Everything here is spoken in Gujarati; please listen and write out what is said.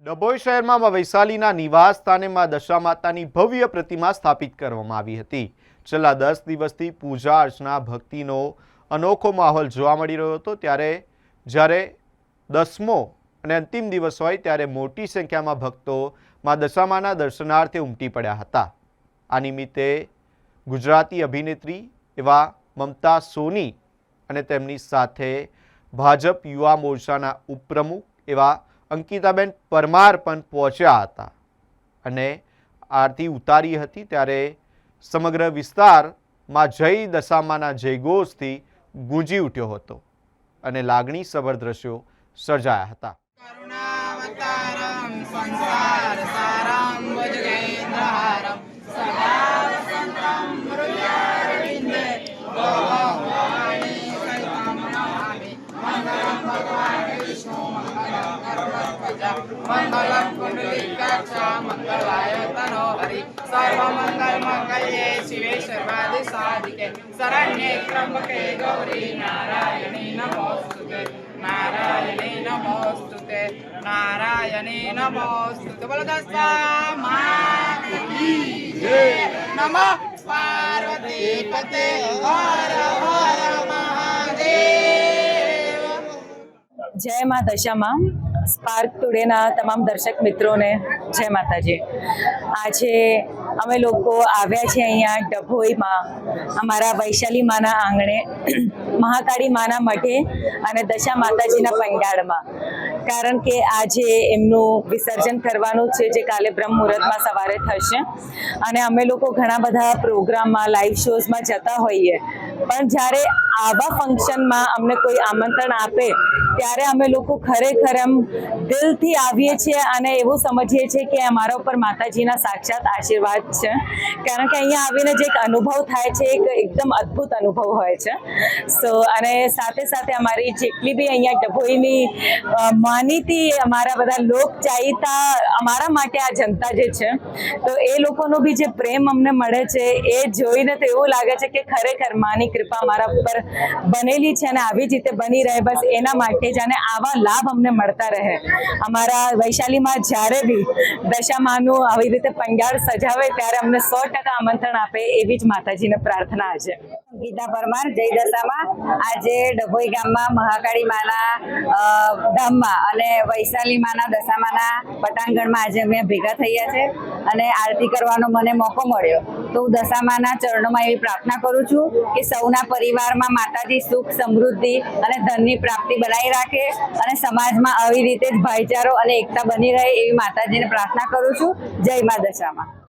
ડભોઈ શહેરમાં વૈશાલીના નિવાસ સ્થાને માં દશા માતાની ભવ્ય પ્રતિમા સ્થાપિત કરવામાં આવી હતી। છેલ્લા 10 દિવસથી પૂજા અર્ચના ભક્તિનો અનોખો માહોલ જોવા મળી રહ્યો હતો। જ્યારે 10મો અને અંતિમ દિવસ હોય ત્યારે મોટી સંખ્યામાં ભક્તો માં દશામાના દર્શનાર્થે ઉમટી પડ્યા હતા। આ નિમિત્તે ગુજરાતી અભિનેત્રી એવા મમતા સોની અને તેમની સાથે ભાજપ યુવા મોરચાના ઉપપ્રમુખ એવા અંકિતાબેન પરમાર પણ પહોંચ્યા હતા અને આરતી ઉતારી હતી। ત્યારે સમગ્ર વિસ્તારમાં જય દશામાના જયઘોષથી ગૂંજી ઉઠ્યો હતો અને લાગણીસભર દ્રશ્યો સર્જાયા હતા। मंगलम कुंडलिकाक्षा मंगलाय तनोहरि सर्वमंगल मंगल्ये शिवे सर्वादि साधिके शरण्ये त्र्यंबके गौरी नारायणी नमोस्तुते नारायणी नमोस्तुते नारायणी नमोस्तुते। बोलो दशा माता की जय। नमः पार्वती पते हर हर महादेव। जय मां दशा मां। स्पार्क टुडेना તમામ દર્શક મિત્રોને જય માતાજી। આજે અમે લોકો આવ્યા છે અહીંયા ડભોઈમાં અમારા વૈશાલી માના આંગણે મહાકાળી માના મઢે અને દશા માતાજીના પંડાળમાં, કારણ કે આજે એમનું વિસર્જન કરવાનું છે જે કાલે બ્રહ્મ મુહૂર્તમાં સવારે થશે। અને અમે લોકો ઘણા બધા પ્રોગ્રામમાં લાઈવ શોઝમાં જતા હોઈએ, પણ જ્યારે આવા ફંક્શનમાં અમને કોઈ આમંત્રણ આપે ત્યારે અમે લોકો ખરેખર એમ દિલથી આવીએ છીએ અને એવું સમજીએ છીએ કે અમારા ઉપર માતાજીના સાક્ષાત આશીર્વાદ છે, કારણ કે અહીંયા આવીને જે એક અનુભવ થાય છે એક એકદમ અદ્ભુત અનુભવ હોય છે। સો અને સાથે સાથે અમારી જેટલી બી અહીંયા ડભોઈની માનીતી અમારા બધા લોકચાહિતા અમારા માટે આ જનતા જે છે, તો એ લોકોનો બી જે પ્રેમ અમને મળે છે એ જોઈને તો એવું લાગે છે કે ખરેખર માની કૃપા અમારા ઉપર બનેલી છે અને આવી જ રીતે બની રહે, બસ એના માટે જ અને આવા લાભ અમને મળતા રહે। અમારા વૈશાલીમાં જ્યારે બી દશામાનું આવી રીતે પંડાળ સજાવે ત્યારે અમને 100% આમંત્રણ આપે એવી જ માતાજીને પ્રાર્થના છે। ગીતા પરમાર, જય દશામાં। આજે ડભોઈ ગામમાં મહાકાળી માના ધામમાં અને વૈશાલી માના દશામાના પટાંગણમાં આજે અમે ભેગા થયા છે અને આરતી કરવાનો મને મોકો મળ્યો, તો હું દશામાના ચરણોમાં એવી પ્રાર્થના કરું છું કે સૌના પરિવારમાં માતાજી સુખ, સમૃદ્ધિ અને ધનની પ્રાપ્તિ બનાવી રાખે અને સમાજમાં આવી રીતે જ ભાઈચારો અને એકતા બની રહે એવી માતાજીને પ્રાર્થના કરું છું। જય મા દશામાં।